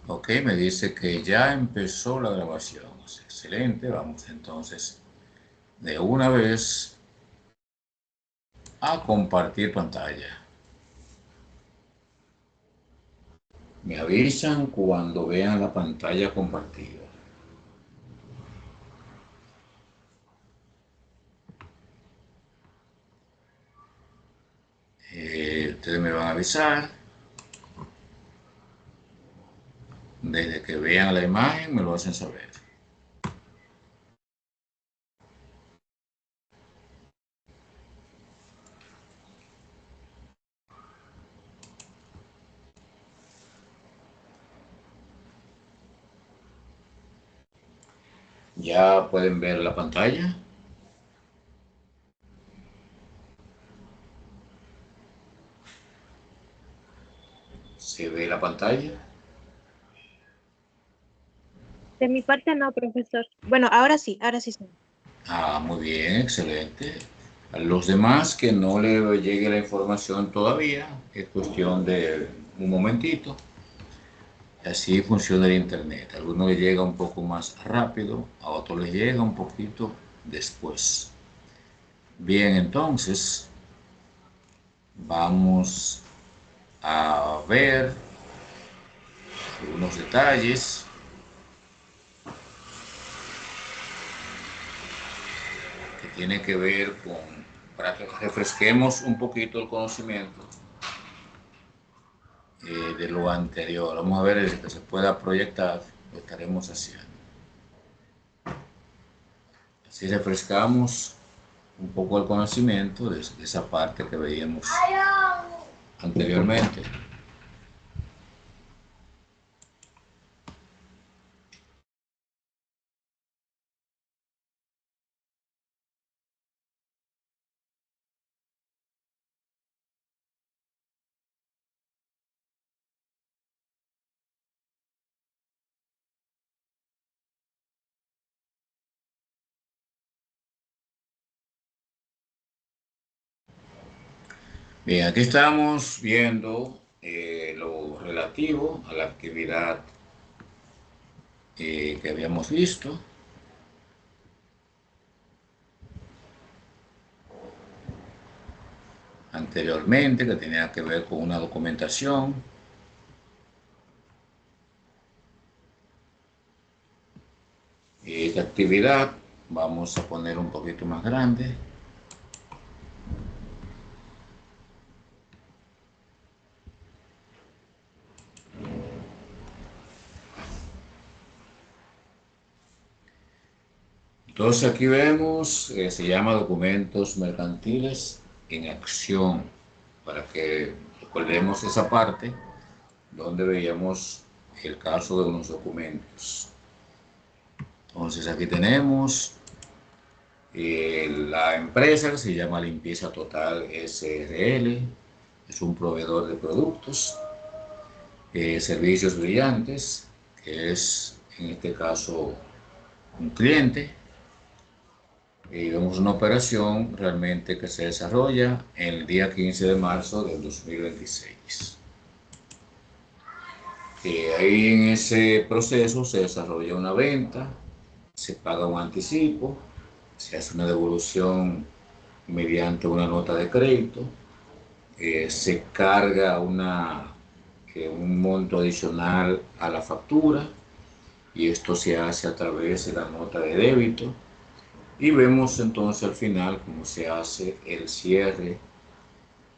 Ok, me dice que ya empezó la grabación. Excelente, vamos entonces de una vez a compartir pantalla. Me avisan cuando vean la pantalla compartida. Ustedes me van a avisar. Desde que vean la imagen me lo hacen saber. Ya pueden ver la pantalla. Se ve la pantalla. De mi parte no, profesor. Bueno, ahora sí. Ah, muy bien, excelente. A los demás que no le llegue la información todavía, es cuestión de un momentito. Así funciona el Internet. A algunos les llega un poco más rápido, a otros les llega un poquito después. Bien, entonces vamos a ver algunos detalles que tienen que ver con, para que refresquemos un poquito el conocimiento de lo anterior. Vamos a ver desde que se pueda proyectar, lo estaremos haciendo. Así refrescamos un poco el conocimiento de esa parte que veíamos anteriormente. Bien, aquí estamos viendo lo relativo a la actividad que habíamos visto. Anteriormente, que tenía que ver con una documentación. Esta actividad vamos a poner un poquito más grande. Entonces aquí vemos, se llama documentos mercantiles en acción, para que recordemos esa parte donde veíamos el caso de unos documentos. Entonces aquí tenemos la empresa que se llama Limpieza Total SRL, es un proveedor de productos, servicios brillantes, que es en este caso un cliente. Y vemos una operación realmente que se desarrolla el día 15 de marzo del 2026. Ahí en ese proceso se desarrolla una venta, se paga un anticipo, se hace una devolución mediante una nota de crédito, se carga un monto adicional a la factura y esto se hace a través de la nota de débito. Y vemos entonces al final cómo se hace el cierre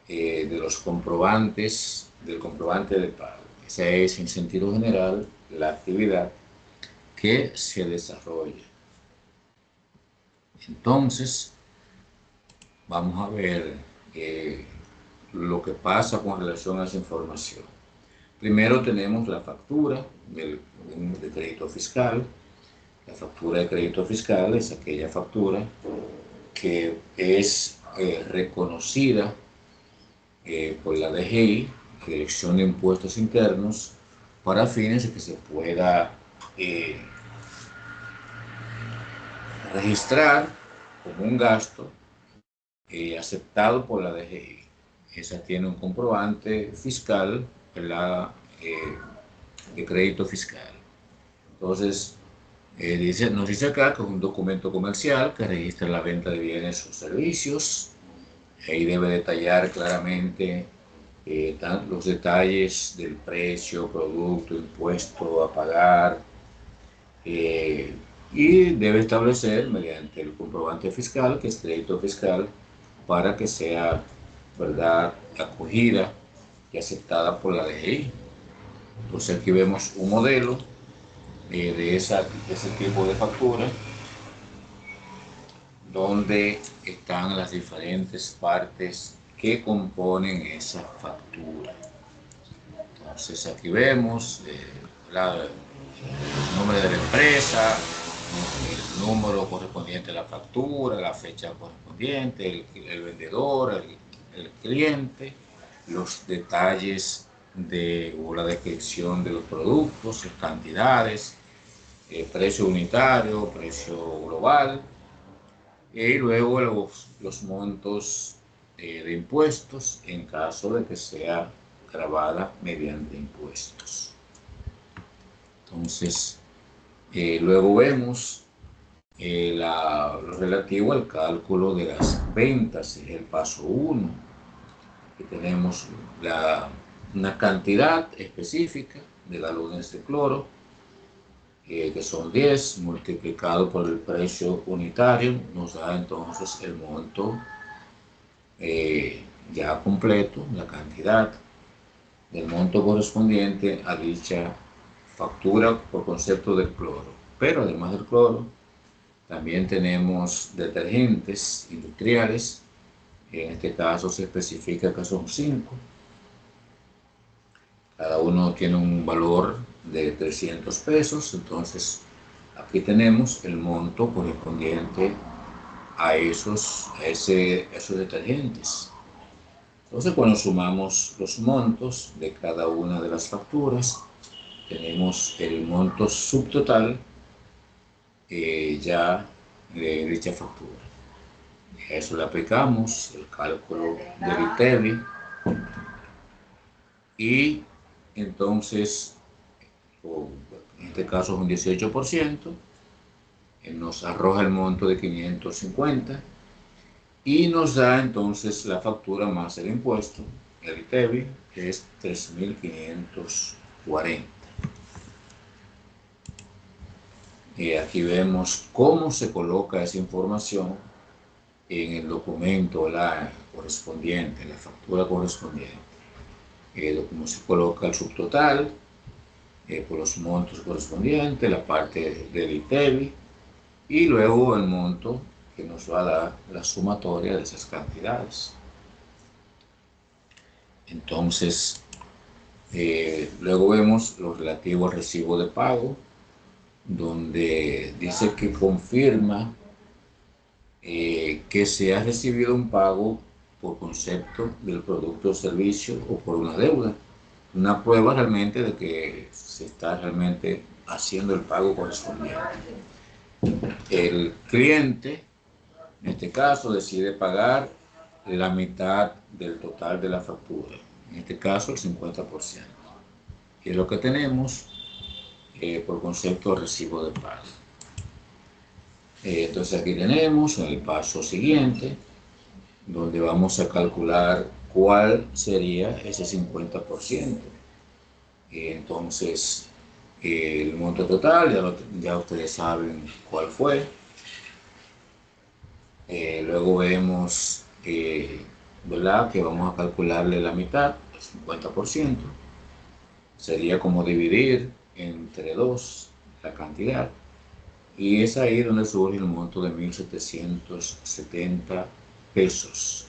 de los comprobantes, del comprobante de pago. Esa es, en sentido general, la actividad que se desarrolla. Entonces, vamos a ver lo que pasa con relación a esa información. Primero tenemos la factura de crédito fiscal. La factura de crédito fiscal es aquella factura que es reconocida por la DGI, Dirección de Impuestos Internos, para fines de que se pueda registrar como un gasto aceptado por la DGI. Esa tiene un comprobante fiscal, ¿verdad? de crédito fiscal. Entonces, nos dice acá que es un documento comercial que registra la venta de bienes o servicios. Ahí debe detallar claramente los detalles del precio, producto, impuesto a pagar, eh, y debe establecer mediante el comprobante fiscal, que es crédito fiscal, para que sea, ¿verdad?, acogida y aceptada por la DGI. Entonces aquí vemos un modelo de ese tipo de factura, donde están las diferentes partes que componen esa factura. Entonces aquí vemos el nombre de la empresa, el número correspondiente a la factura, la fecha correspondiente, el vendedor, el cliente, los detalles o la descripción de los productos, las cantidades, precio unitario, precio global, y luego los montos de impuestos en caso de que sea grabada mediante impuestos. Entonces, luego vemos lo relativo al cálculo de las ventas, es el paso 1, que tenemos una cantidad específica de galones de cloro, que son 10, multiplicado por el precio unitario, nos da entonces el monto ya completo, la cantidad del monto correspondiente a dicha factura por concepto del cloro. Pero además del cloro, también tenemos detergentes industriales, en este caso se especifica que son 5. Cada uno tiene un valor de 300 pesos, entonces aquí tenemos el monto correspondiente a esos detergentes. Entonces, cuando sumamos los montos de cada una de las facturas, tenemos el monto subtotal ya de dicha factura. A eso le aplicamos el cálculo del ITEVI y entonces, en este caso es un 18%, nos arroja el monto de 550 y nos da entonces la factura más el impuesto, el ITEVI, que es 3.540. Y aquí vemos cómo se coloca esa información en el documento correspondiente, la factura correspondiente. Cómo se coloca el subtotal por los montos correspondientes, la parte del ITEVI y luego el monto que nos va a dar la sumatoria de esas cantidades. Entonces, luego vemos lo relativo al recibo de pago, donde dice que confirma que se ha recibido un pago por concepto del producto o servicio o por una deuda. Una prueba realmente de que se está realmente haciendo el pago correspondiente. El cliente, en este caso, decide pagar la mitad del total de la factura, en este caso el 50%. Y es lo que tenemos por concepto de recibo de pago. Entonces aquí tenemos el paso siguiente, donde vamos a calcular cuál sería ese 50%. Entonces, el monto total, ya ustedes saben cuál fue. Luego vemos, ¿verdad?, que vamos a calcularle la mitad, el 50%. Sería como dividir entre 2 la cantidad. Y es ahí donde surge el monto de 1.770 pesos,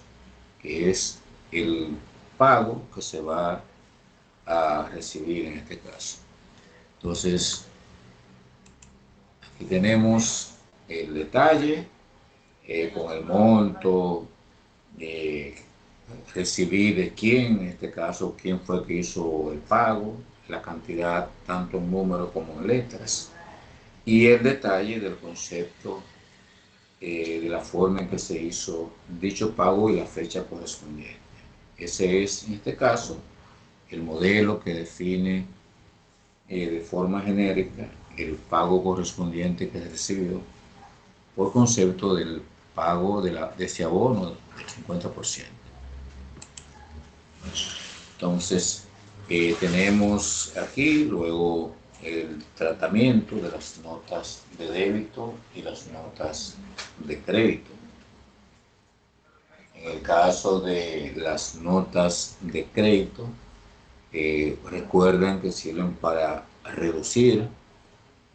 que es el pago que se va a recibir en este caso. Entonces, aquí tenemos el detalle con el monto, recibí de quién, en este caso, quién fue que hizo el pago, la cantidad tanto en número como en letras, y el detalle del concepto de la forma en que se hizo dicho pago y la fecha correspondiente. Ese es, en este caso, el modelo que define de forma genérica el pago correspondiente que se recibió por concepto del pago de ese abono del 50%. Entonces, tenemos aquí luego el tratamiento de las notas de débito y las notas de crédito. En el caso de las notas de crédito, recuerden que sirven para reducir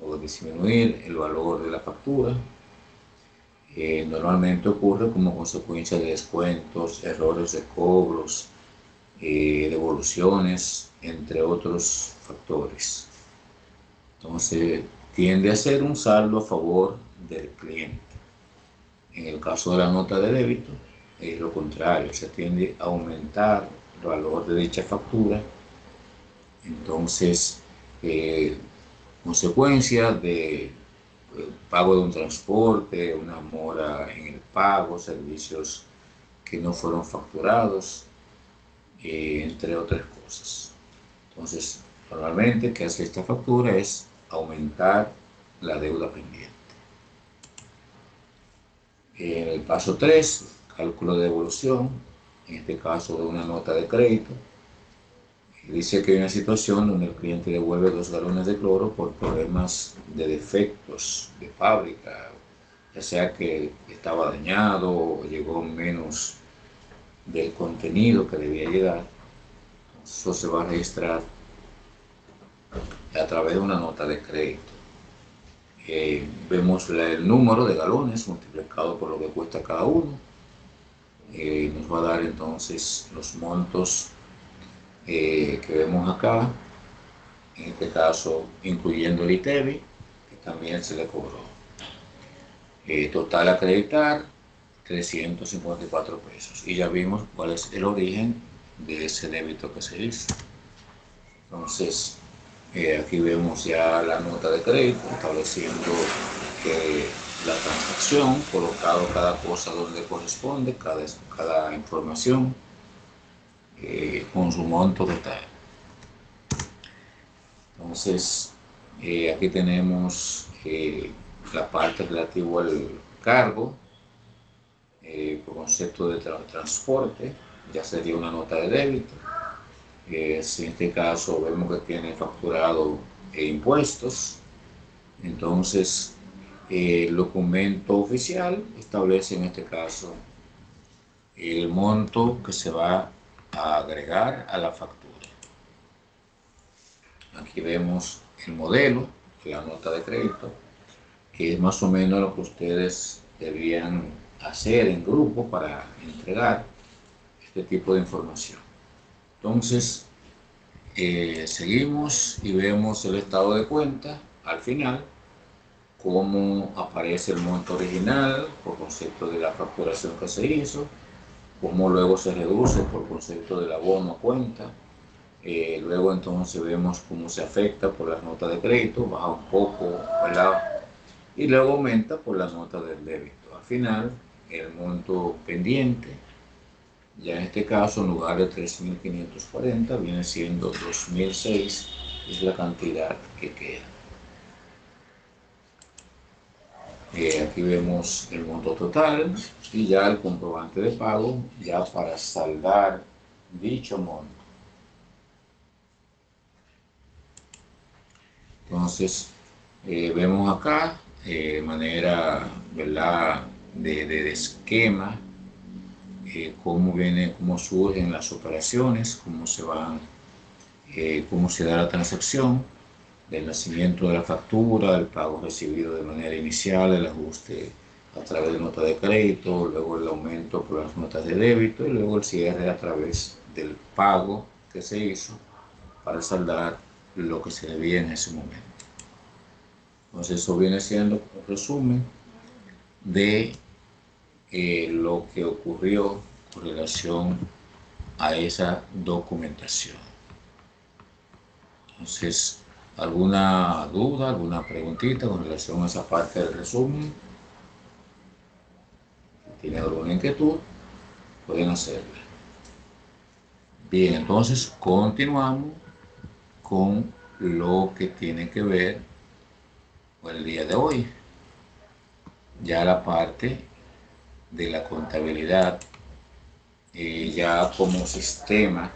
o disminuir el valor de la factura. Normalmente ocurre como consecuencia de descuentos, errores de cobros, devoluciones, entre otros factores. Entonces, tiende a ser un saldo a favor del cliente. En el caso de la nota de débito, es lo contrario, se tiende a aumentar el valor de dicha factura. Entonces, consecuencia de pago de un transporte, una mora en el pago, servicios que no fueron facturados, entre otras cosas. Entonces, normalmente, ¿qué hace esta factura? Es aumentar la deuda pendiente. En el paso 3, cálculo de devolución, en este caso de una nota de crédito, dice que hay una situación donde el cliente devuelve 2 galones de cloro por problemas de defectos de fábrica, ya sea que estaba dañado o llegó menos del contenido que debía llegar. Eso se va a registrar a través de una nota de crédito. Vemos el número de galones multiplicado por lo que cuesta cada uno. Nos va a dar entonces los montos que vemos acá, en este caso incluyendo el ITEVI, que también se le cobró. Total a acreditar, 354 pesos. Y ya vimos cuál es el origen de ese débito que se hizo. Entonces, aquí vemos ya la nota de crédito, estableciendo que la transacción, colocado cada cosa donde corresponde, cada información, con su monto total. Entonces, aquí tenemos la parte relativa al cargo, por concepto de transporte, ya sería una nota de débito. Si en este caso vemos que tiene facturado impuestos, entonces el documento oficial establece en este caso el monto que se va a agregar a la factura. Aquí vemos el modelo, la nota de crédito, que es más o menos lo que ustedes debían hacer en grupo para entregar este tipo de información. Entonces, seguimos y vemos el estado de cuenta al final, cómo aparece el monto original por concepto de la facturación que se hizo, cómo luego se reduce por concepto del abono a cuenta. Luego entonces vemos cómo se afecta por las notas de crédito, baja un poco, ¿verdad? Y luego aumenta por las notas del débito. Al final, el monto pendiente, ya en este caso, en lugar de 3.540, viene siendo 2.006, es la cantidad que queda. Aquí vemos el monto total y ya el comprobante de pago, ya para saldar dicho monto. Entonces, vemos acá de manera, ¿verdad?, de esquema, cómo surgen las operaciones, cómo se da la transacción, del nacimiento de la factura, del pago recibido de manera inicial, el ajuste a través de nota de crédito, luego el aumento por las notas de débito y luego el cierre a través del pago que se hizo para saldar lo que se debía en ese momento. Entonces eso viene siendo un resumen de lo que ocurrió con relación a esa documentación. Entonces, ¿alguna duda, alguna preguntita con relación a esa parte del resumen? Si tienen alguna inquietud, pueden hacerla. Bien, entonces continuamos con lo que tiene que ver con el día de hoy, ya la parte de la contabilidad, ya como sistema,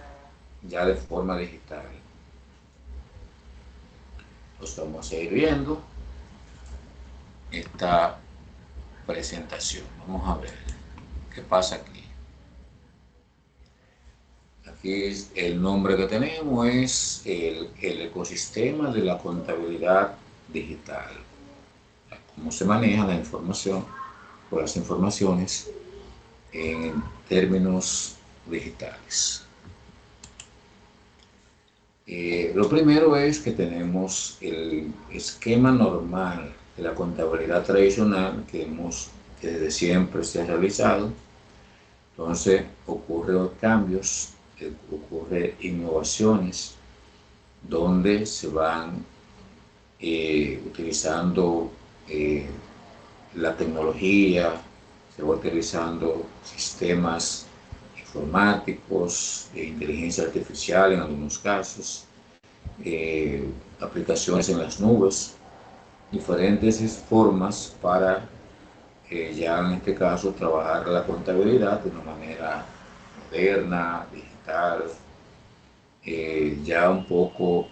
ya de forma digital. Los vamos a ir viendo esta presentación. Vamos a ver qué pasa aquí. Aquí el nombre que tenemos es el ecosistema de la contabilidad digital. Cómo se maneja la información o las informaciones en términos digitales. Lo primero es que tenemos el esquema normal de la contabilidad tradicional que desde siempre se ha realizado. Entonces ocurren cambios, ocurren innovaciones donde se van utilizando la tecnología, se va utilizando sistemas informáticos, inteligencia artificial en algunos casos, aplicaciones en las nubes, diferentes formas para ya en este caso trabajar la contabilidad de una manera moderna, digital, ya un poco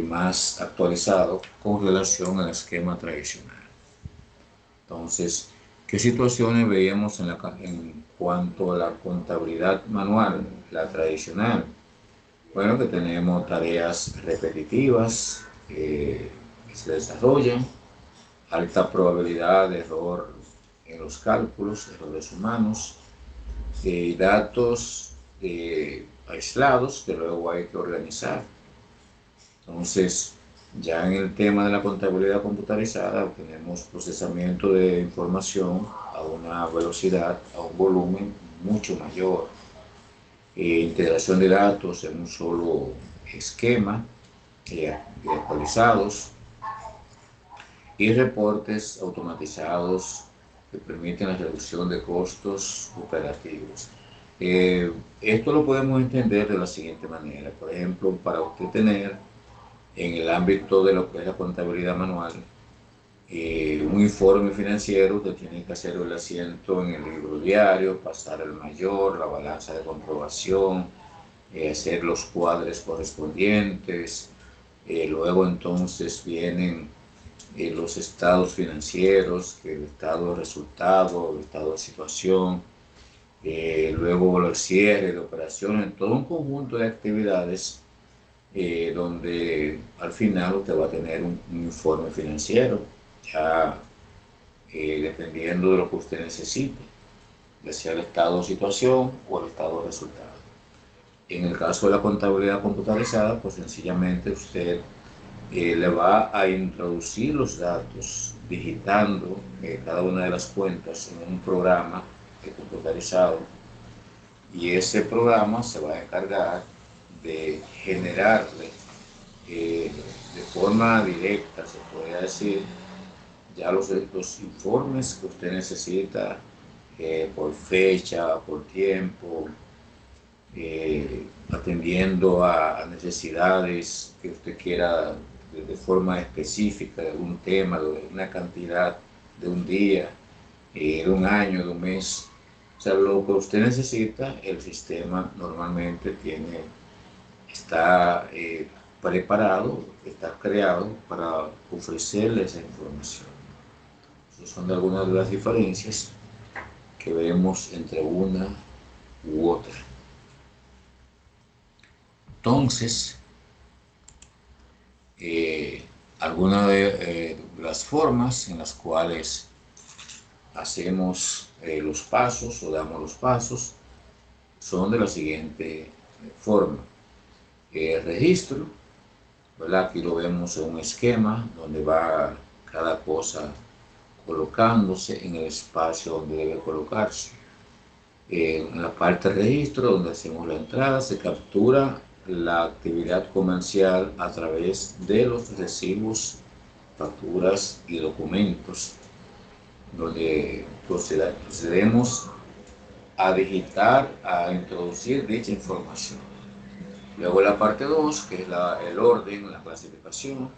más actualizado con relación al esquema tradicional. Entonces, ¿qué situaciones veíamos en cuanto a la contabilidad manual, la tradicional? Bueno, que tenemos tareas repetitivas que se desarrollan, alta probabilidad de error en los cálculos, errores humanos, datos aislados que luego hay que organizar. Entonces, ya en el tema de la contabilidad computarizada tenemos procesamiento de información a una velocidad, a un volumen mucho mayor, integración de datos en un solo esquema actualizados y reportes automatizados que permiten la reducción de costos operativos. Esto lo podemos entender de la siguiente manera. Por ejemplo, para usted tener en el ámbito de lo que es la contabilidad manual, un informe financiero, usted tiene que hacer el asiento en el libro diario, pasar al mayor, la balanza de comprobación, hacer los cuadres correspondientes, luego entonces vienen los estados financieros, el estado de resultado, el estado de situación, luego el cierre de operaciones, todo un conjunto de actividades donde al final usted va a tener un informe financiero, ya dependiendo de lo que usted necesite, ya sea el estado de situación o el estado de resultado. En el caso de la contabilidad computarizada, pues sencillamente usted le va a introducir los datos digitando cada una de las cuentas en un programa computarizado y ese programa se va a encargar de generarle de forma directa, se podría decir, ya los informes que usted necesita por fecha, por tiempo, atendiendo a necesidades que usted quiera de forma específica de algún tema, de una cantidad, de un día, de un año, de un mes. O sea, lo que usted necesita, el sistema normalmente está preparado, está creado para ofrecerle esa información. Esas son algunas de las diferencias que vemos entre una u otra. Entonces, algunas de las formas en las cuales hacemos los pasos o damos los pasos son de la siguiente forma. Registro, ¿verdad? Aquí lo vemos en un esquema donde va cada cosa colocándose en el espacio donde debe colocarse. En la parte de registro, donde hacemos la entrada, se captura la actividad comercial a través de los recibos, facturas y documentos, donde procedemos a digitar, a introducir dicha información. Luego la parte 2, que es el orden, la clasificación.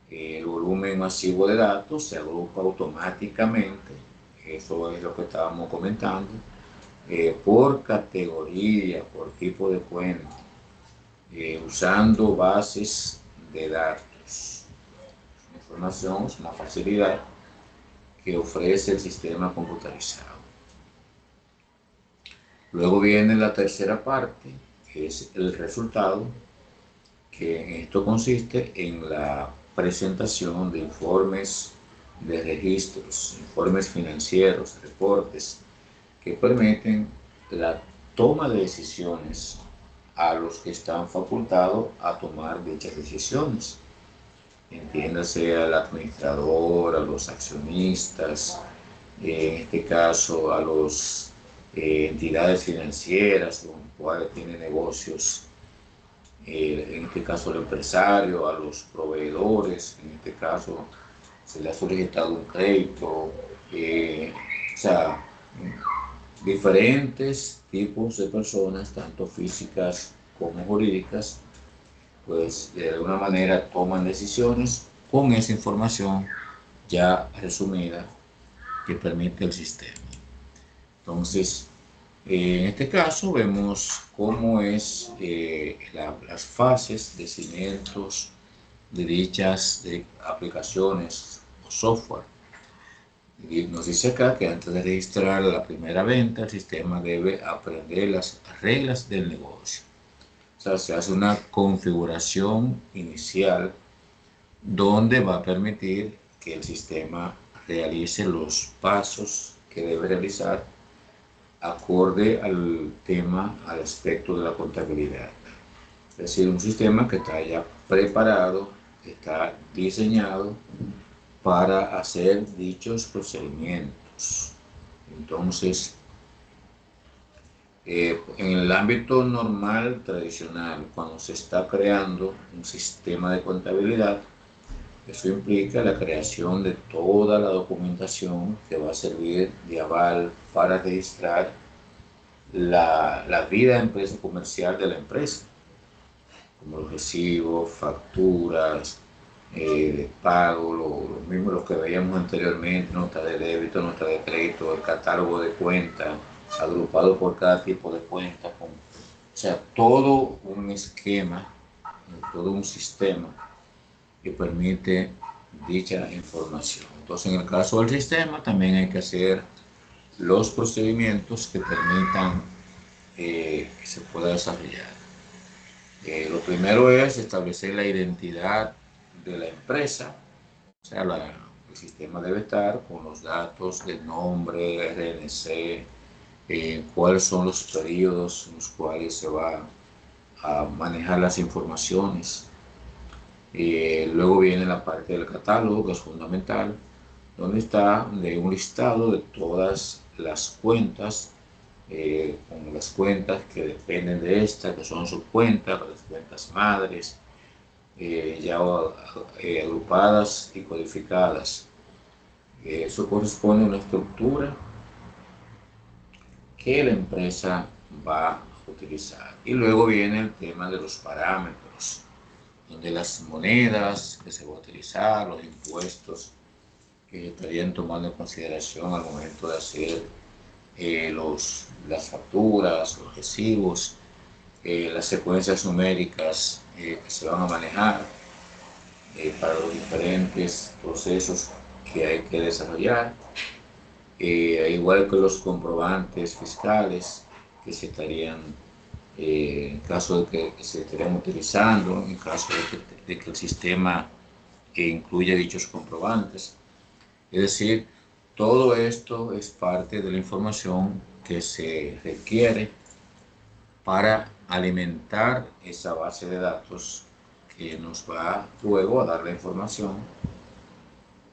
El volumen masivo de datos se agrupa automáticamente, eso es lo que estábamos comentando, por categoría, por tipo de cuenta, usando bases de datos. Una información es una facilidad que ofrece el sistema computarizado. Luego viene la tercera parte, que es el resultado, que en esto consiste en la presentación de informes de registros, informes financieros, reportes, que permiten la toma de decisiones a los que están facultados a tomar dichas decisiones. Entiéndase al administrador, a los accionistas, en este caso a las entidades financieras con las cuales tiene negocios, en este caso al empresario, a los proveedores, en este caso se le ha solicitado un crédito, o sea, diferentes tipos de personas, tanto físicas como jurídicas, pues de alguna manera toman decisiones con esa información ya resumida que permite el sistema. Entonces, en este caso vemos cómo es las fases de cimientos de dichas aplicaciones o software. Y nos dice acá que antes de registrar la primera venta, el sistema debe aprender las reglas del negocio. O sea, se hace una configuración inicial donde va a permitir que el sistema realice los pasos que debe realizar acorde al tema, al aspecto de la contabilidad. Es decir, un sistema que está ya preparado, que está diseñado para hacer dichos procedimientos. Entonces, en el ámbito normal, tradicional, cuando se está creando un sistema de contabilidad, eso implica la creación de toda la documentación que va a servir de aval para registrar la vida empresa comercial de la empresa, como los recibos, facturas, de pago, lo mismo lo que veíamos anteriormente, nota de débito, nota de crédito, el catálogo de cuentas, agrupado por cada tipo de cuenta, o sea, todo un esquema, todo un sistema que permite dicha información. Entonces, en el caso del sistema, también hay que hacer los procedimientos que permitan que se pueda desarrollar. Lo primero es establecer la identidad de la empresa, o sea, el sistema debe estar con los datos del nombre, RNC, cuáles son los periodos en los cuales se va a manejar las informaciones. Luego viene la parte del catálogo, que es fundamental, donde está un listado de todas las cuentas, con las cuentas que dependen de esta, que son subcuentas, las cuentas madres, ya agrupadas y codificadas. Eso corresponde a una estructura que la empresa va a utilizar. Y luego viene el tema de los parámetros, donde las monedas que se va a utilizar, los impuestos que estarían tomando en consideración al momento de hacer las facturas, los recibos, las secuencias numéricas que se van a manejar para los diferentes procesos que hay que desarrollar, igual que los comprobantes fiscales que se estarían, en caso de que se estarían utilizando, en caso de que el sistema incluya dichos comprobantes. Es decir, todo esto es parte de la información que se requiere para alimentar esa base de datos que nos va luego a dar la información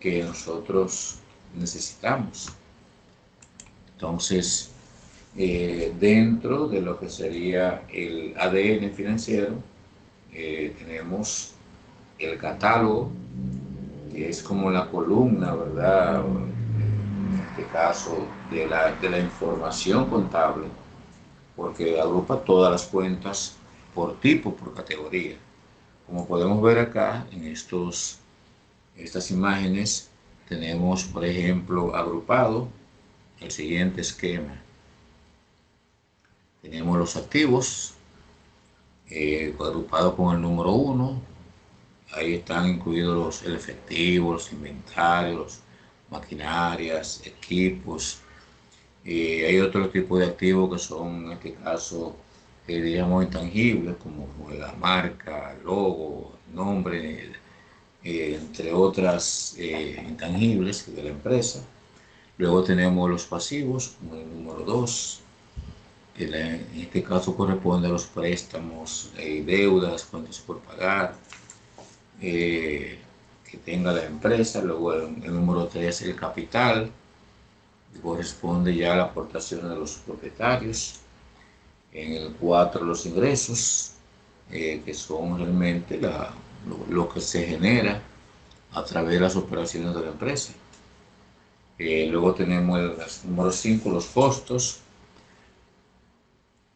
que nosotros necesitamos. Entonces, dentro de lo que sería el ADN financiero, tenemos el catálogo, que es como la columna, ¿verdad? En este caso, de la información contable, porque agrupa todas las cuentas por tipo, por categoría. Como podemos ver acá en estas imágenes, tenemos, por ejemplo, agrupado el siguiente esquema. Tenemos los activos, agrupados con el número 1. Ahí están incluidos el efectivo, los inventarios, maquinarias, equipos. Hay otro tipo de activos que son, en este caso, digamos, intangibles, como la marca, el logo, el nombre, entre otras intangibles de la empresa. Luego tenemos los pasivos, como el número 2, que en este caso corresponde a los préstamos, deudas, cuentas por pagar, que tenga la empresa. Luego el número 3, el capital, que corresponde ya a la aportación de los propietarios. En el 4, los ingresos, que son realmente lo que se genera a través de las operaciones de la empresa. Luego tenemos el número 5, los costos,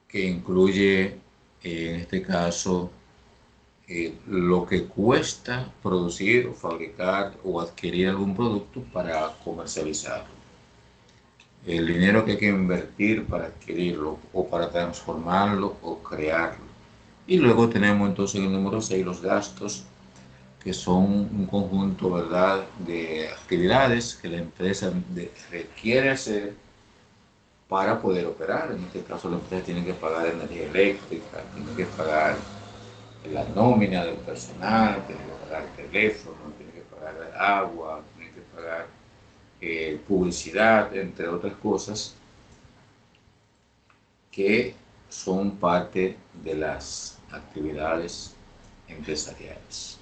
que incluye en este caso lo que cuesta producir o fabricar o adquirir algún producto para comercializarlo. El dinero que hay que invertir para adquirirlo o para transformarlo o crearlo. Y luego tenemos entonces en el número 6 los gastos, que son un conjunto, ¿verdad?, de actividades que la empresa requiere hacer para poder operar. En este caso la empresa tiene que pagar energía eléctrica, tiene que pagar la nómina del personal, tiene que pagar teléfono, tiene que pagar agua, tiene que pagar publicidad, entre otras cosas que son parte de las actividades empresariales.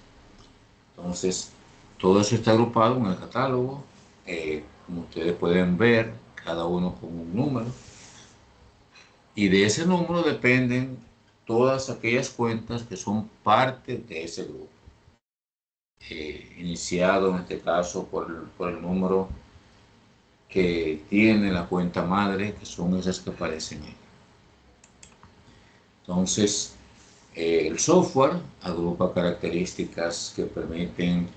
Entonces, todo eso está agrupado en el catálogo. Como ustedes pueden ver, cada uno con un número. Y de ese número dependen todas aquellas cuentas que son parte de ese grupo. Iniciado en este caso por el número que tiene la cuenta madre, que son esas que aparecen ahí. Entonces, el software agrupa características que permiten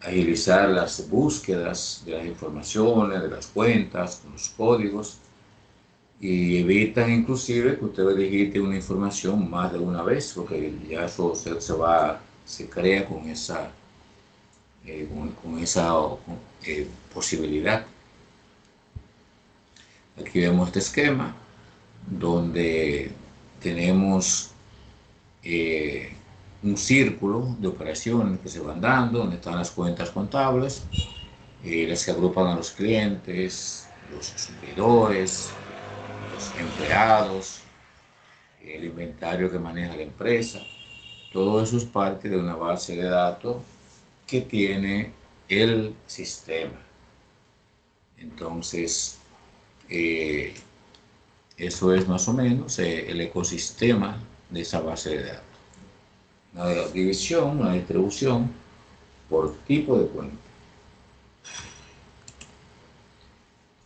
agilizar las búsquedas de las informaciones, de las cuentas, de los códigos, y evitan inclusive que usted digite una información más de una vez, porque ya eso se crea con esa, posibilidad. Aquí vemos este esquema donde tenemos un círculo de operaciones que se van dando, donde están las cuentas contables, las que agrupan a los clientes, los suplidores, los empleados, el inventario que maneja la empresa. Todo eso es parte de una base de datos que tiene el sistema. Entonces, eso es más o menos el ecosistema de esa base de datos. Una división, una distribución por tipo de cuenta.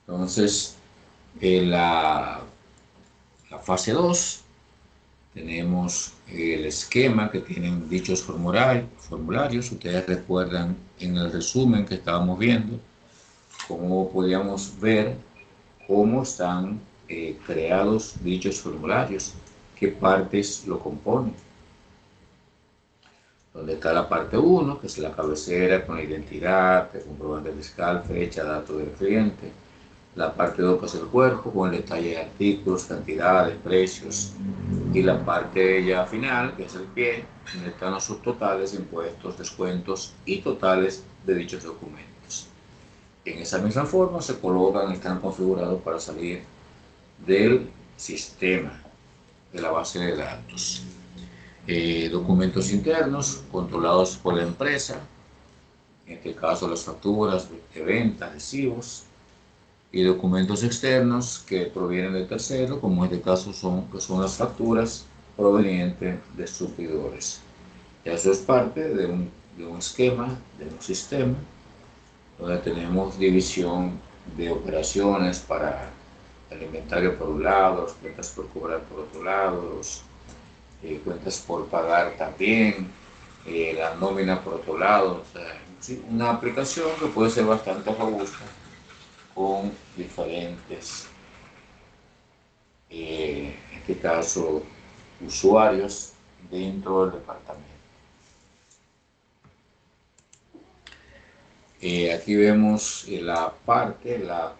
Entonces, en la fase 2 tenemos el esquema que tienen dichos formularios. Ustedes recuerdan en el resumen que estábamos viendo cómo podíamos ver cómo están creados dichos formularios, qué partes lo componen. Donde está la parte 1, que es la cabecera con la identidad, el comprobante fiscal, fecha, datos del cliente. La parte 2, que es el cuerpo, con el detalle de artículos, cantidades, precios. Y la parte ya final, que es el pie, donde están los subtotales, impuestos, descuentos y totales de dichos documentos. En esa misma forma se colocan y están configurados para salir del sistema, de la base de datos. Documentos internos controlados por la empresa, en este caso las facturas de venta, recibos, y documentos externos que provienen de terceros, como en este caso son las facturas provenientes de suplidores. Eso es parte de un esquema, de un sistema, donde tenemos división de operaciones para el inventario por un lado, las cuentas por cobrar por otro lado, los cuentas por pagar también, la nómina por otro lado. O sea, sí, una aplicación que puede ser bastante robusta con diferentes, en este caso, usuarios dentro del departamento. Aquí vemos la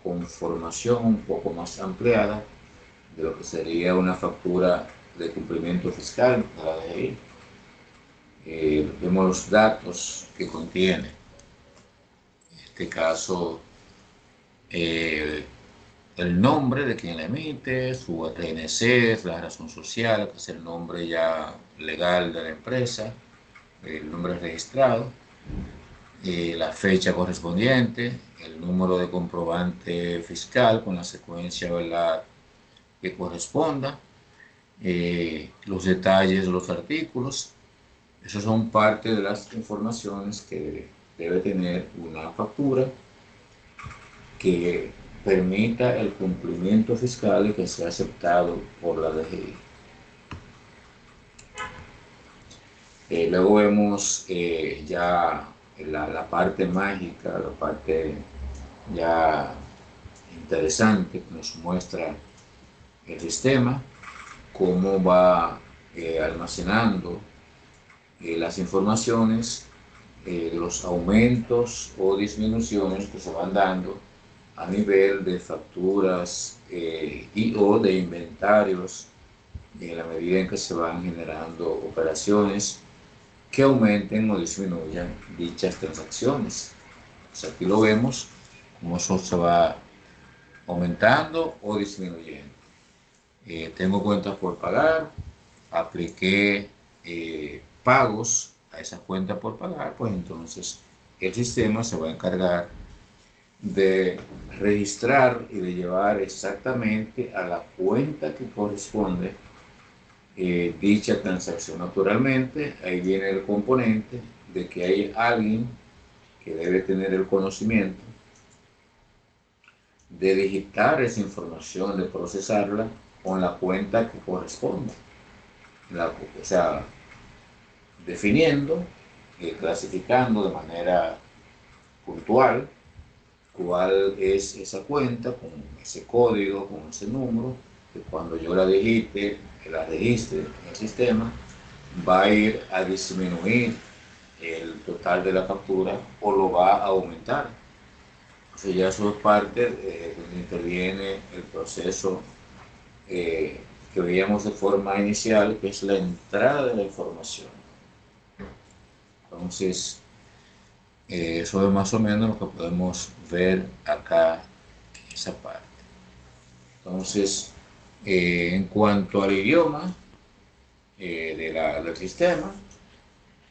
conformación un poco más ampliada de lo que sería una factura de cumplimiento fiscal de la DGI. Vemos los datos que contiene. En este caso, eh, el nombre de quien la emite, su RNC, la razón social, que es el nombre ya legal de la empresa, el nombre registrado, la fecha correspondiente, el número de comprobante fiscal con la secuencia, ¿verdad?, que corresponda, los detalles de los artículos. Esas son parte de las informaciones que debe tener una factura que permita el cumplimiento fiscal y que sea aceptado por la DGI. Luego vemos ya la parte mágica, la parte ya interesante que nos muestra el sistema, cómo va almacenando las informaciones de los aumentos o disminuciones que se van dando a nivel de facturas y o de inventarios en la medida en que se van generando operaciones que aumenten o disminuyan dichas transacciones. Pues aquí lo vemos, cómo eso se va aumentando o disminuyendo. Tengo cuentas por pagar, apliqué pagos a esa cuenta por pagar, pues entonces el sistema se va a encargar de registrar y de llevar exactamente a la cuenta que corresponde dicha transacción. Naturalmente, ahí viene el componente de que hay alguien que debe tener el conocimiento de digitar esa información, de procesarla con la cuenta que corresponde. O sea, definiendo, clasificando de manera puntual cuál es esa cuenta con ese código, con ese número, que cuando yo la digite, que la registre en el sistema, va a ir a disminuir el total de la factura o lo va a aumentar. Entonces ya eso es parte donde interviene el proceso que veíamos de forma inicial, que es la entrada de la información. Entonces, eso es más o menos lo que podemos ver acá en esa parte. Entonces, en cuanto al idioma del sistema,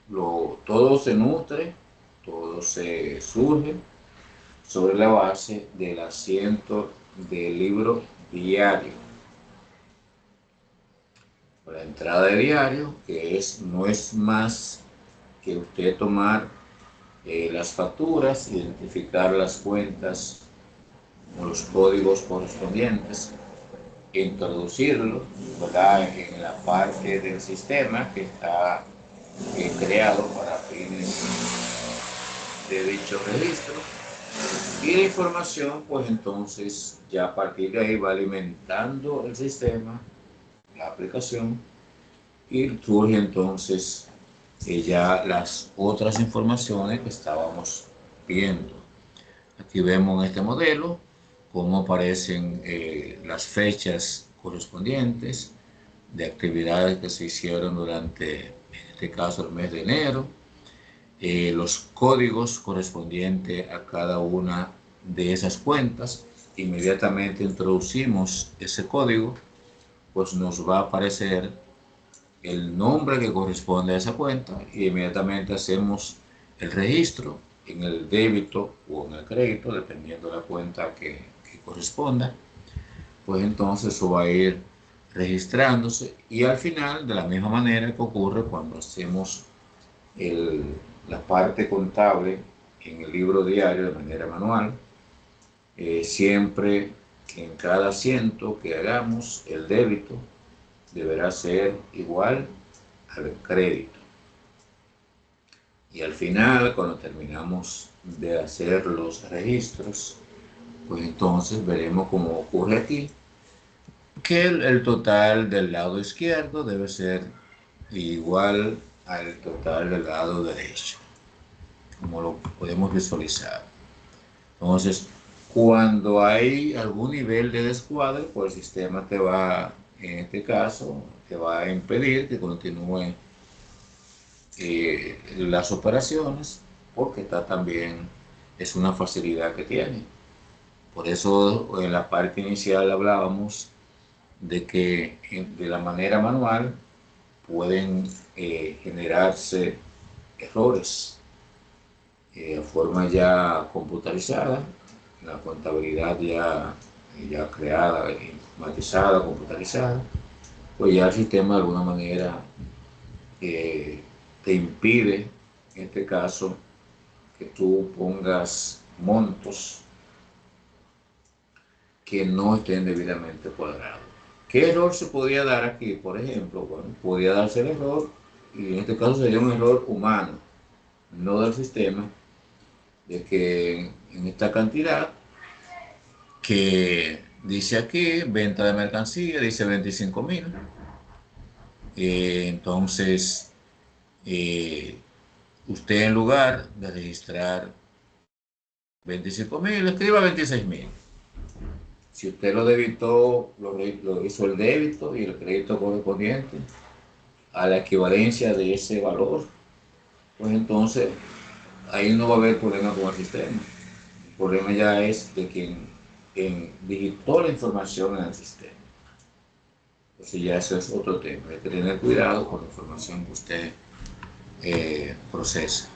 todo se nutre, todo se surge sobre la base del asiento del libro diario. La entrada de diario, que no es más que usted tomar las facturas, identificar las cuentas con los códigos correspondientes, introducirlo, ¿verdad?, en la parte del sistema que está creado para fines de dicho registro, y la información, pues entonces ya a partir de ahí va alimentando el sistema, la aplicación, y surge entonces ya las otras informaciones que estábamos viendo. Aquí vemos en este modelo cómo aparecen las fechas correspondientes de actividades que se hicieron durante, en este caso, el mes de enero, los códigos correspondientes a cada una de esas cuentas. Inmediatamente introducimos ese código, pues nos va a aparecer el nombre que corresponde a esa cuenta y inmediatamente hacemos el registro en el débito o en el crédito, dependiendo de la cuenta que corresponda. Pues entonces eso va a ir registrándose y al final, de la misma manera que ocurre cuando hacemos la parte contable en el libro diario de manera manual, siempre que en cada asiento que hagamos el débito deberá ser igual al crédito. Y al final, cuando terminamos de hacer los registros, pues entonces veremos como ocurre aquí, que el total del lado izquierdo debe ser igual al total del lado derecho, como lo podemos visualizar. Entonces, cuando hay algún nivel de descuadre, pues el sistema te va, en este caso, te va a impedir que continúe las operaciones, porque está también, es una facilidad que tiene. Por eso en la parte inicial hablábamos de que de la manera manual pueden generarse errores de forma ya computarizada, la contabilidad ya creada, informatizada, computarizada, pues ya el sistema de alguna manera te impide, en este caso, que tú pongas montos que no estén debidamente cuadrados. ¿Qué error se podría dar aquí? Por ejemplo, bueno, podría darse el error, y en este caso sería un error humano, no del sistema, de que en esta cantidad que dice aquí, venta de mercancía, dice 25.000. Entonces, eh, usted en lugar de registrar 25.000, escriba 26.000. Si usted lo debitó, lo hizo el débito y el crédito correspondiente a la equivalencia de ese valor, pues entonces ahí no va a haber problema con el sistema. El problema ya es de quien digitó la información en el sistema. Entonces ya eso es otro tema. Hay que tener cuidado con la información que usted procesa.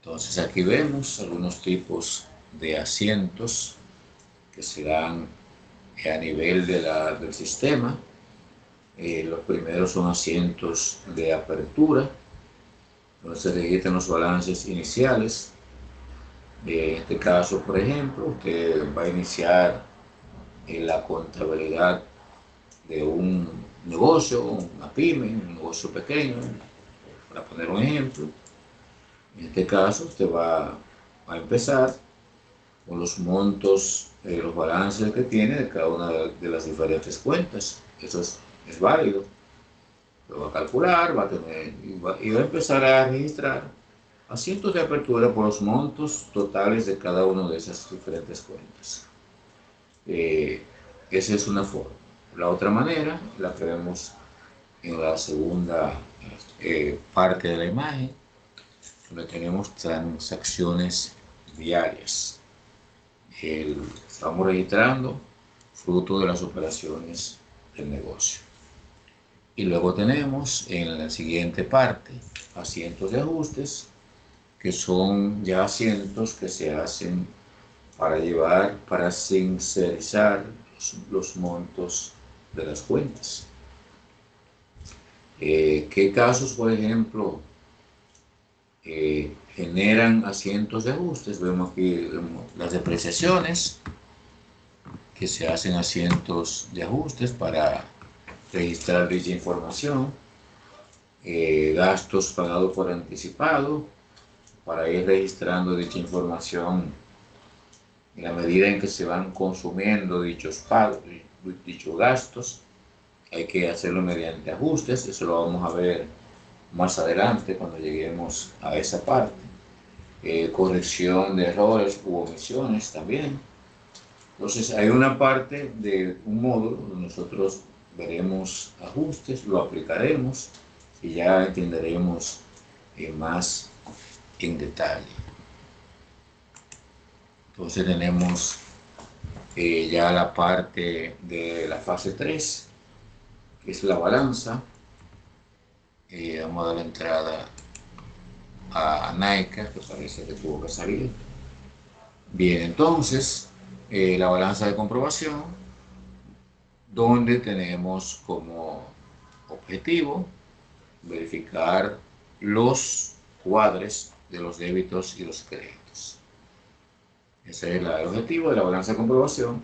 Entonces aquí vemos algunos tipos de asientos que se dan a nivel del sistema. Los primeros son asientos de apertura, donde se registran los balances iniciales. En este caso, por ejemplo, usted va a iniciar la contabilidad de un negocio, una pyme, un negocio pequeño, para poner un ejemplo. En este caso, usted va a empezar con los montos, los balances que tiene de cada una de las diferentes cuentas. Eso es válido. Lo va a calcular, va a tener, y va a empezar a registrar asientos de apertura por los montos totales de cada una de esas diferentes cuentas. Esa es una forma. La otra manera, la que vemos en la segunda parte de la imagen, donde tenemos transacciones diarias. Estamos registrando fruto de las operaciones del negocio. Y luego tenemos en la siguiente parte asientos de ajustes, que son ya asientos que se hacen para sincerizar los montos de las cuentas. ¿Qué casos, por ejemplo, generan asientos de ajustes? Vemos aquí las depreciaciones, que se hacen asientos de ajustes para registrar dicha información. Gastos pagados por anticipado, para ir registrando dicha información en la medida en que se van consumiendo dichos pagos, dichos gastos. Hay que hacerlo mediante ajustes, eso lo vamos a ver más adelante cuando lleguemos a esa parte. Corrección de errores u omisiones también. Entonces hay una parte de un módulo donde nosotros veremos ajustes, lo aplicaremos y ya entenderemos más en detalle. Entonces tenemos ya la parte de la fase 3, que es la balanza. Vamos a dar la entrada a Naika, que parece que tuvo que salir. Bien, entonces la balanza de comprobación, donde tenemos como objetivo verificar los cuadres de los débitos y los créditos. Ese es el objetivo de la balanza de comprobación.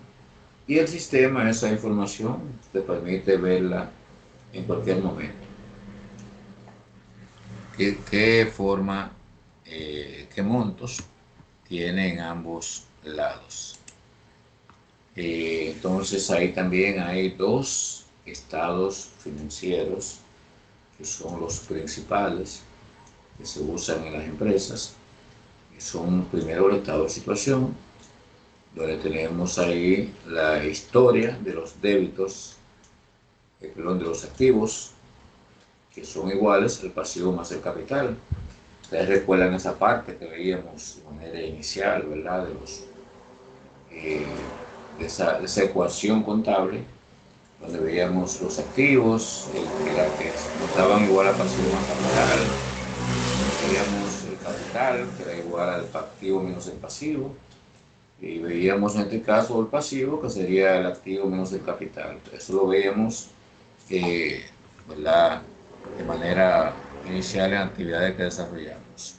Y el sistema, esa información, te permite verla en cualquier momento. ¿Qué forma, qué montos tienen ambos lados? Entonces ahí también hay dos estados financieros que son los principales que se usan en las empresas, que son primero el estado de situación, donde tenemos ahí la historia de los débitos, perdón, de los activos, que son iguales el pasivo más el capital. Ustedes recuerdan esa parte que veíamos de manera inicial, ¿verdad? Eh, de esa ecuación contable, donde veíamos los activos, que nos daban igual al pasivo más capital, veíamos el capital, que era igual al activo menos el pasivo, y veíamos en este caso el pasivo, que sería el activo menos el capital. Eso lo veíamos, ¿verdad?, de manera inicial en actividades que desarrollamos.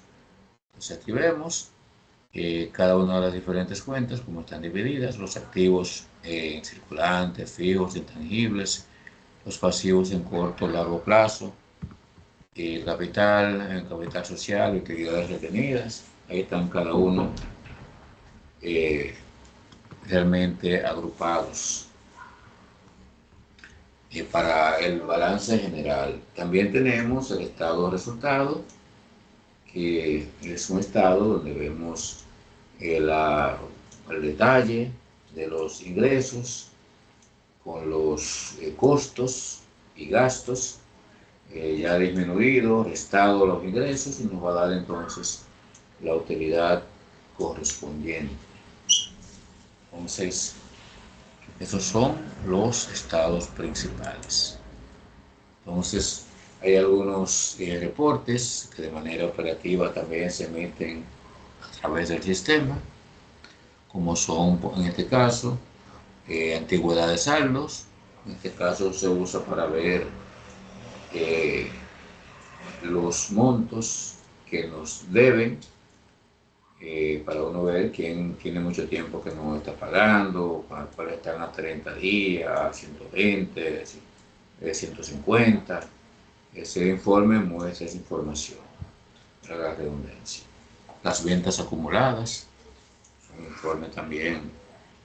Entonces aquí vemos cada una de las diferentes cuentas, cómo están divididas, los activos en circulantes, fijos, intangibles, los pasivos en corto o largo plazo, el capital, en capital social, utilidades retenidas, ahí están cada uno eh, realmente agrupados. Para el balance general, también tenemos el estado de resultado, que es un estado donde vemos el detalle de los ingresos con los costos y gastos ya disminuido, restado los ingresos, y nos va a dar entonces la utilidad correspondiente. Entonces, esos son los estados principales. Entonces, hay algunos reportes que de manera operativa también se emiten a través del sistema, como son, en este caso, antigüedad de saldos. En este caso se usa para ver eh, los montos que nos deben, para uno ver quién tiene mucho tiempo que no está pagando, cuáles están a 30 días, 120, 150. Ese informe muestra esa información, para la redundancia. Las ventas acumuladas, un informe también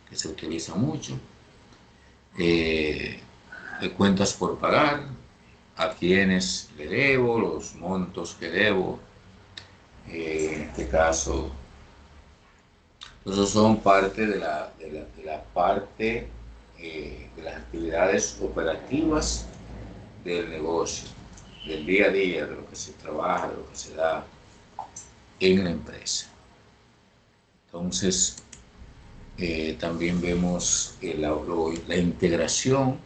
que se utiliza mucho. Cuentas por pagar, a quienes le debo, los montos que debo, en este caso. Entonces son parte de la parte de las actividades operativas del negocio, del día a día, de lo que se trabaja, de lo que se da en la empresa. Entonces, también vemos la integración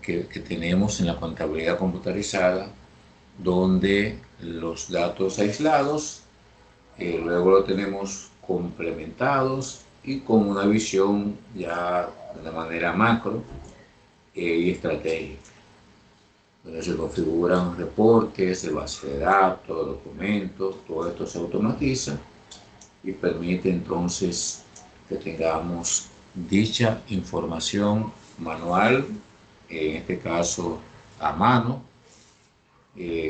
que tenemos en la contabilidad computarizada, donde los datos aislados luego lo tenemos complementados y con una visión ya de manera macro y estratégica, donde se configuran reportes de base de datos, documentos, todo esto se automatiza y permite entonces que tengamos dicha información manual, en este caso a mano,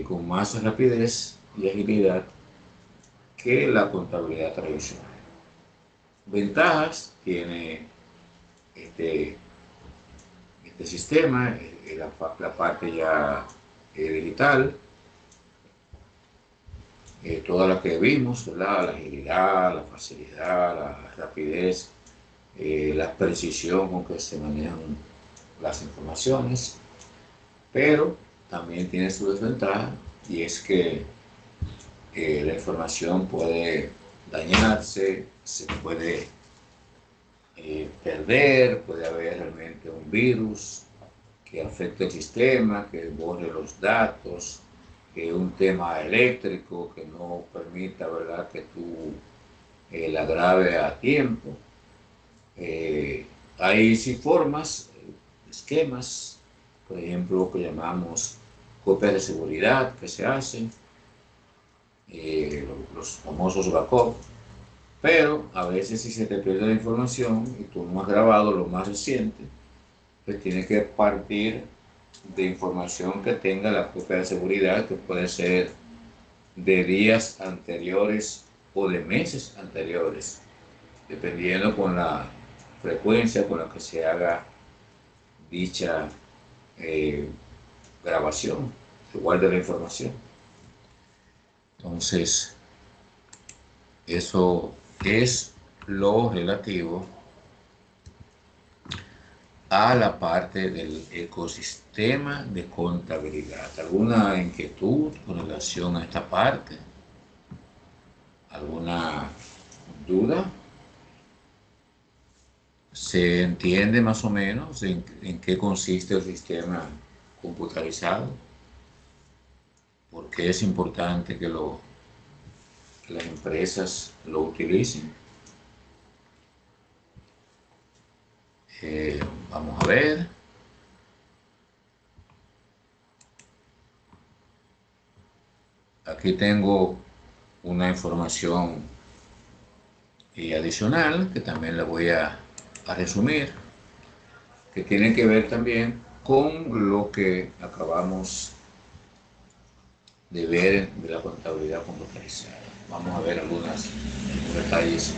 con más rapidez y agilidad que la contabilidad tradicional. Ventajas tiene este sistema, la parte ya digital, toda la que vimos, ¿verdad? La agilidad, la facilidad, la rapidez, la precisión con que se manejan las informaciones, pero también tiene su desventaja, y es que la información puede dañarse, se puede perder, puede haber realmente un virus que afecte el sistema, que borre los datos, que un tema eléctrico que no permita, ¿verdad?, que tú la grabe a tiempo. Hay sí formas, esquemas, por ejemplo, que llamamos copias de seguridad que se hacen, los famosos backup, Pero a veces si se te pierde la información y tú no has grabado lo más reciente, pues tienes que partir de información que tenga la copia de seguridad, que puede ser de días anteriores o de meses anteriores, dependiendo con la frecuencia con la que se haga dicha eh, grabación, igual de la información. Entonces, eso es lo relativo a la parte del ecosistema de contabilidad. ¿Alguna inquietud con relación a esta parte? ¿Alguna duda? ¿Se entiende más o menos en qué consiste el sistema computarizado? ¿Por qué es importante que las empresas lo utilicen? Vamos a ver. Aquí tengo una información adicional que también la voy a resumir, que tiene que ver también con lo que acabamos de ver de la contabilidad computarizada. Vamos a ver algunos detalles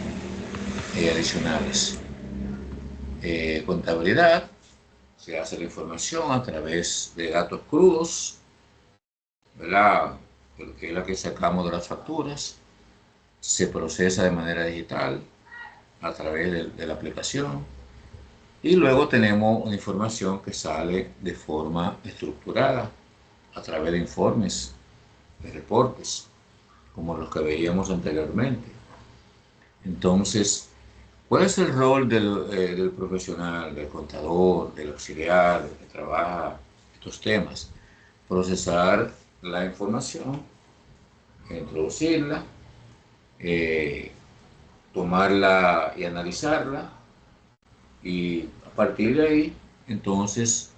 adicionales. Contabilidad, se hace la información a través de datos crudos, ¿verdad? Que es la que sacamos de las facturas, se procesa de manera digital a través de la aplicación y luego tenemos una información que sale de forma estructurada a través de informes, de reportes, como los que veíamos anteriormente. Entonces, ¿cuál es el rol del profesional, del contador, del auxiliar, que trabaja estos temas? Procesar la información, introducirla, eh, tomarla y analizarla, y a partir de ahí, entonces,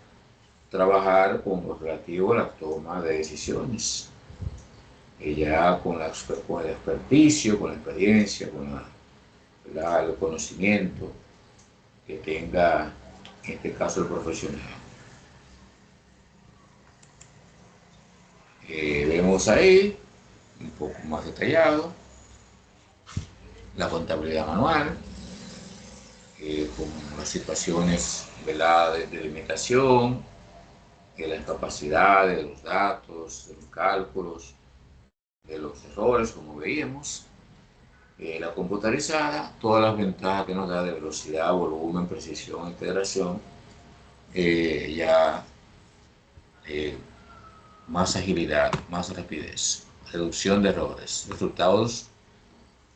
trabajar con lo relativo a la toma de decisiones. Y ya con el experticio, con la experiencia, el conocimiento que tenga, en este caso, el profesional. Vemos ahí, un poco más detallado, la contabilidad manual, con las situaciones de limitación, de las capacidades, de los datos, de los cálculos, de los errores, como veíamos. La computarizada, todas las ventajas que nos da de velocidad, volumen, precisión, integración, ya eh, más agilidad, más rapidez, reducción de errores, resultados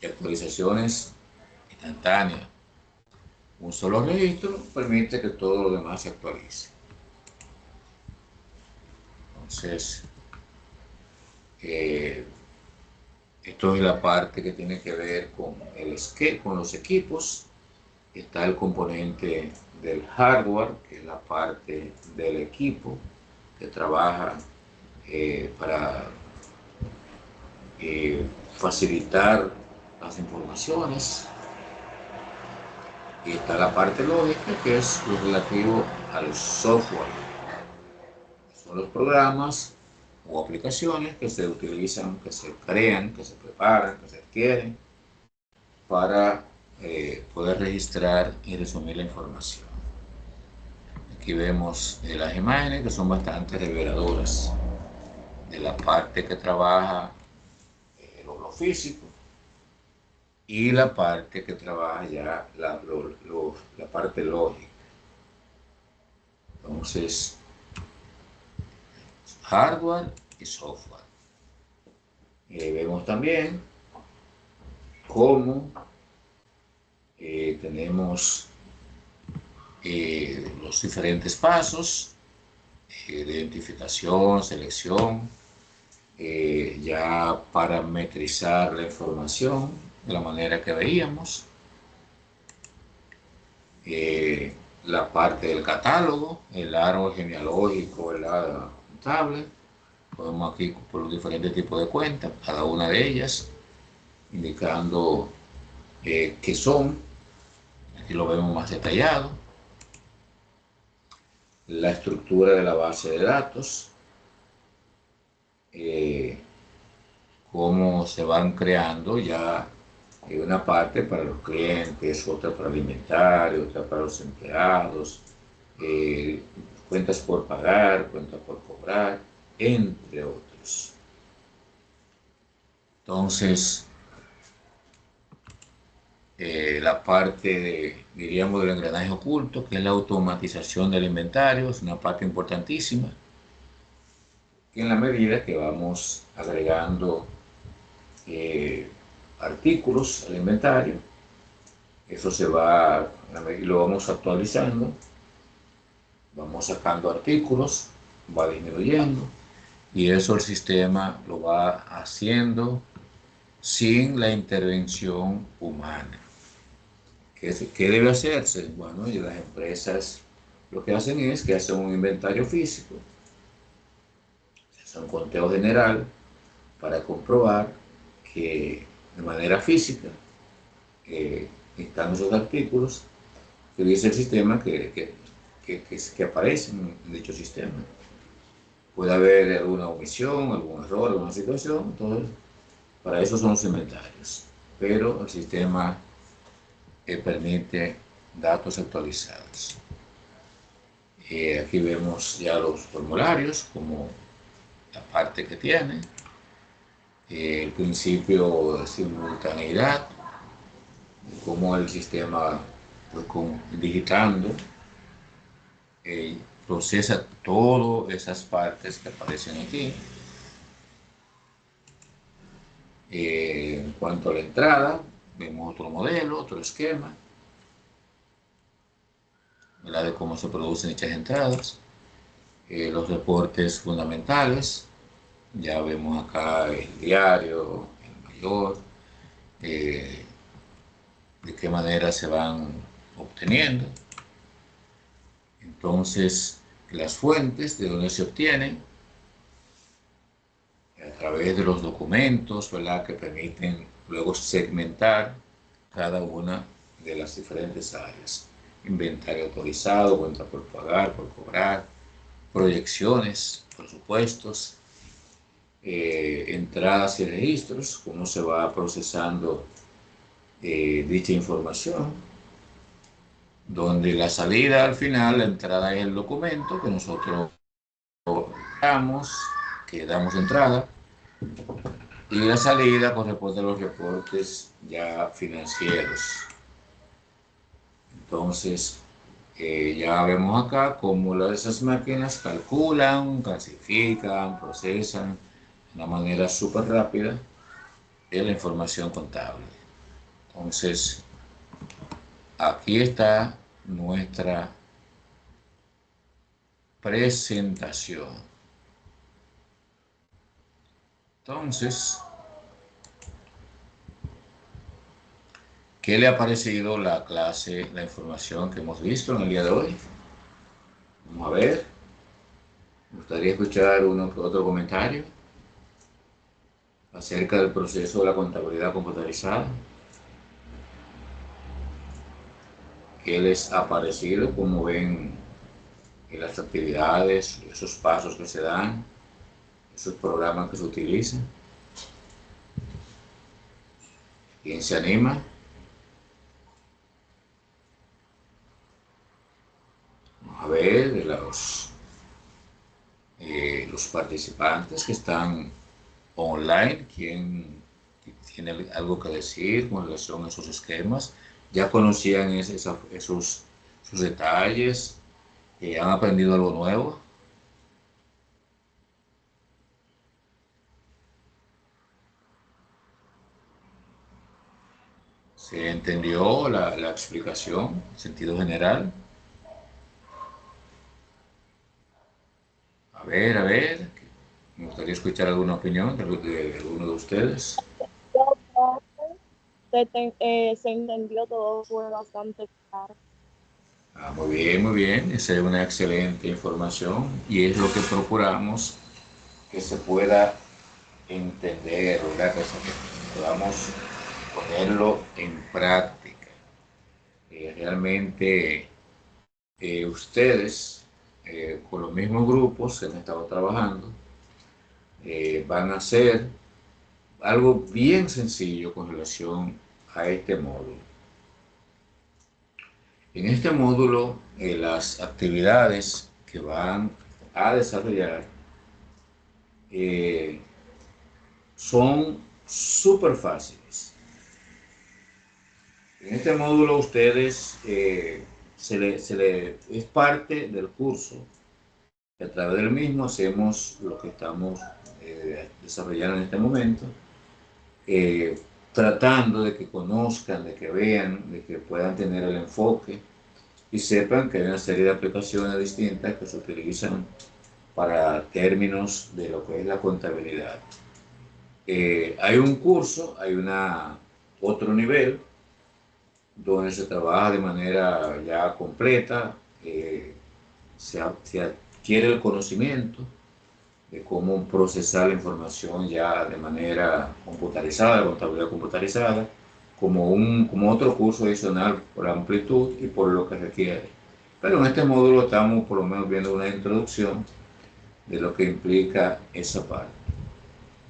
y actualizaciones instantáneas. Un solo registro permite que todo lo demás se actualice. Entonces, eh, esto es la parte que tiene que ver con los equipos. Está el componente del hardware, que es la parte del equipo que trabaja para facilitar las informaciones. Y está la parte lógica, que es lo relativo al software. Son los programas o aplicaciones que se utilizan, que se crean, que se preparan, que se adquieren para poder registrar y resumir la información. Aquí vemos las imágenes que son bastante reveladoras de la parte que trabaja lo físico y la parte que trabaja ya la parte lógica. Entonces, hardware y software. Vemos también cómo tenemos los diferentes pasos de identificación, selección, ya parametrizar la información de la manera que veíamos, la parte del catálogo, el árbol genealógico, el árbol contable. Podemos aquí por los diferentes tipos de cuentas, cada una de ellas, indicando que son, aquí lo vemos más detallado, la estructura de la base de datos, eh, cómo se van creando ya una parte para los clientes, otra para el inventario, otra para los empleados, eh, cuentas por pagar, cuentas por cobrar, entre otros. Entonces, la parte, diríamos, del engranaje oculto, que es la automatización del inventario, es una parte importantísima, que en la medida que vamos agregando eh, artículos al inventario, eso se va, lo vamos actualizando, vamos sacando artículos, va disminuyendo, y eso el sistema lo va haciendo sin la intervención humana. ¿Qué debe hacerse? Bueno, y las empresas lo que hacen es que hacen un inventario físico, hacen un conteo general para comprobar que de manera física están esos artículos que dice el sistema que aparecen en dicho sistema. Puede haber alguna omisión, algún error, alguna situación, entonces para eso son los inventarios. Pero el sistema permite datos actualizados. Aquí vemos ya los formularios como la parte que tiene, el principio de simultaneidad, cómo el sistema, pues, digitando, procesa todas esas partes que aparecen aquí. En cuanto a la entrada, vemos otro modelo, otro esquema, ¿verdad?, de cómo se producen dichas entradas. Los reportes fundamentales, ya vemos acá el diario, el mayor, de qué manera se van obteniendo. Entonces, las fuentes de donde se obtienen, a través de los documentos, ¿verdad?, que permiten luego segmentar cada una de las diferentes áreas. Inventario autorizado, cuenta por pagar, por cobrar, proyecciones, presupuestos, entradas y registros, cómo se va procesando dicha información, donde la salida al final, la entrada es el documento que nosotros damos, que damos entrada, y la salida corresponde a los reportes ya financieros. Entonces, ya vemos acá cómo esas máquinas calculan, clasifican, procesan de una manera súper rápida de la información contable. Entonces, aquí está nuestra presentación. Entonces, ¿qué le ha parecido la clase, la información que hemos visto en el día de hoy? Vamos a ver. Me gustaría escuchar uno que otro comentario acerca del proceso de la contabilidad computarizada. ¿Qué les ha parecido? ¿Cómo ven las actividades, esos pasos que se dan, esos programas que se utilizan? ¿Quién se anima? Vamos a ver de los participantes que están online, quién tiene algo que decir con relación a esos esquemas. Ya conocían esos detalles, han aprendido algo nuevo. ¿Se entendió la explicación en sentido general? A ver, me gustaría escuchar alguna opinión de alguno de ustedes. Se entendió todo, fue bastante claro. Muy bien, muy bien. Esa es una excelente información y es lo que procuramos que se pueda entender, ¿verdad? Que podamos ponerlo en práctica. Realmente ustedes, con los mismos grupos que han estado trabajando, van a hacer algo bien sencillo con relación a este módulo. En este módulo, las actividades que van a desarrollar son súper fáciles. En este módulo ustedes es parte del curso. A través del mismo hacemos lo que estamos desarrollando en este momento, tratando de que conozcan, de que vean, de que puedan tener el enfoque y sepan que hay una serie de aplicaciones distintas que se utilizan para términos de lo que es la contabilidad. Hay un curso, otro nivel donde se trabaja de manera ya completa, se adquiere el conocimiento de cómo procesar la información ya de manera computarizada, contabilidad computarizada, como otro curso adicional por la amplitud y por lo que requiere. Pero en este módulo estamos por lo menos viendo una introducción de lo que implica esa parte.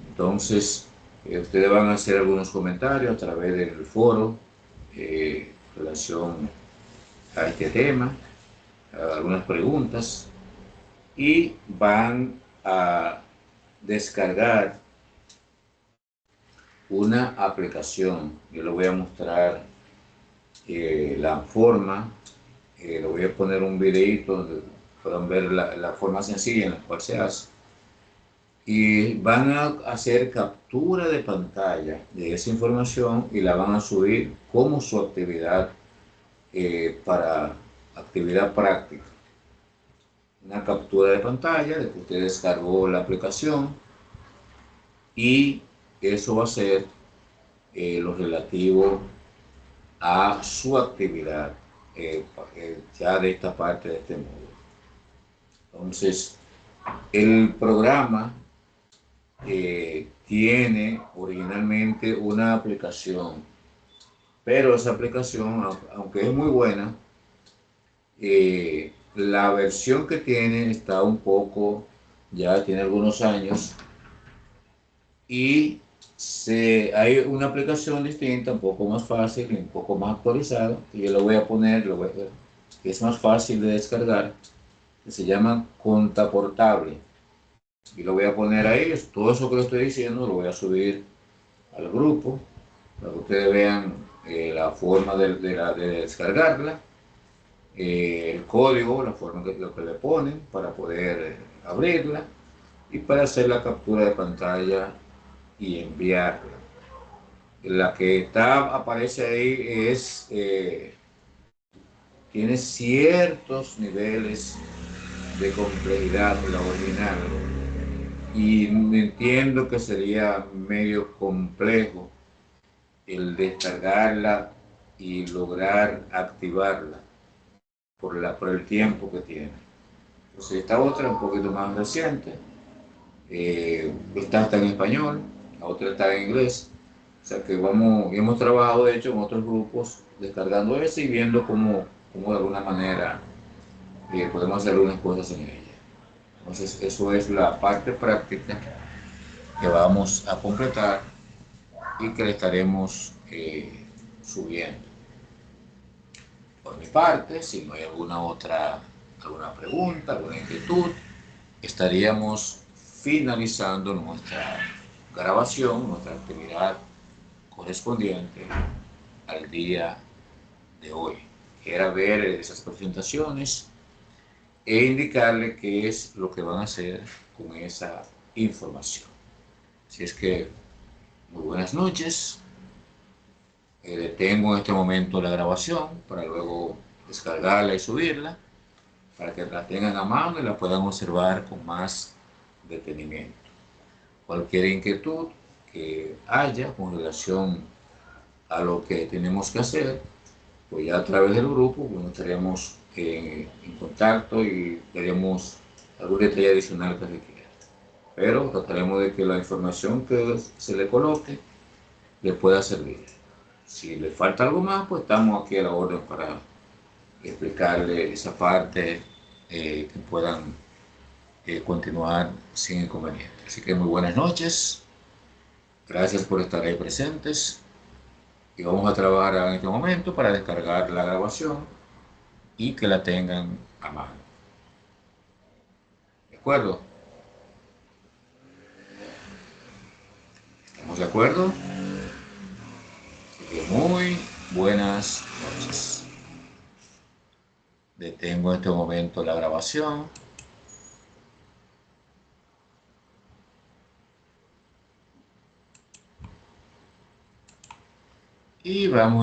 Entonces, ustedes van a hacer algunos comentarios a través del foro en relación a este tema, algunas preguntas, y van a descargar una aplicación. Yo les voy a mostrar la forma, le voy a poner un videito donde puedan ver la forma sencilla en la cual se hace. Y van a hacer captura de pantalla de esa información y la van a subir como su actividad para actividad práctica. Una captura de pantalla de que usted descargó la aplicación y eso va a ser lo relativo a su actividad ya de esta parte de este módulo. Entonces, el programa tiene originalmente una aplicación, pero esa aplicación, aunque es muy buena, la versión que tiene está un poco, ya tiene algunos años, y hay una aplicación distinta, un poco más fácil y un poco más actualizada, que yo lo voy a poner, que es más fácil de descargar, que se llama Conta Portable. Y lo voy a poner ahí, todo eso que le estoy diciendo lo voy a subir al grupo, para que ustedes vean la forma de descargarla, el código, la forma lo que le ponen para poder abrirla y para hacer la captura de pantalla y enviarla. La que aparece ahí tiene ciertos niveles de complejidad, la original, y entiendo que sería medio complejo el descargarla y lograr activarla por el tiempo que tiene. Entonces esta otra un poquito más reciente, esta está en español, la otra está en inglés, o sea que hemos trabajado de hecho en otros grupos descargando ese y viendo cómo de alguna manera podemos hacer algunas cosas en ella. Entonces eso es la parte práctica que vamos a completar y que le estaremos subiendo. Por mi parte, si no hay alguna pregunta, alguna inquietud, estaríamos finalizando nuestra grabación, nuestra actividad correspondiente al día de hoy. Era ver esas presentaciones e indicarle qué es lo que van a hacer con esa información. Así es que, muy buenas noches. Detengo en este momento la grabación para luego descargarla y subirla para que la tengan a mano y la puedan observar con más detenimiento. Cualquier inquietud que haya con relación a lo que tenemos que hacer, pues ya a través del grupo estaremos en contacto y veremos algún detalle adicional que requiera. Pero trataremos de que la información que se le coloque le pueda servir. Si le falta algo más, pues estamos aquí a la orden para explicarle esa parte, que puedan continuar sin inconveniente. Así que muy buenas noches, gracias por estar ahí presentes y vamos a trabajar en este momento para descargar la grabación y que la tengan a mano. ¿De acuerdo? ¿Estamos de acuerdo? Así que muy buenas noches. Detengo en este momento la grabación y vamos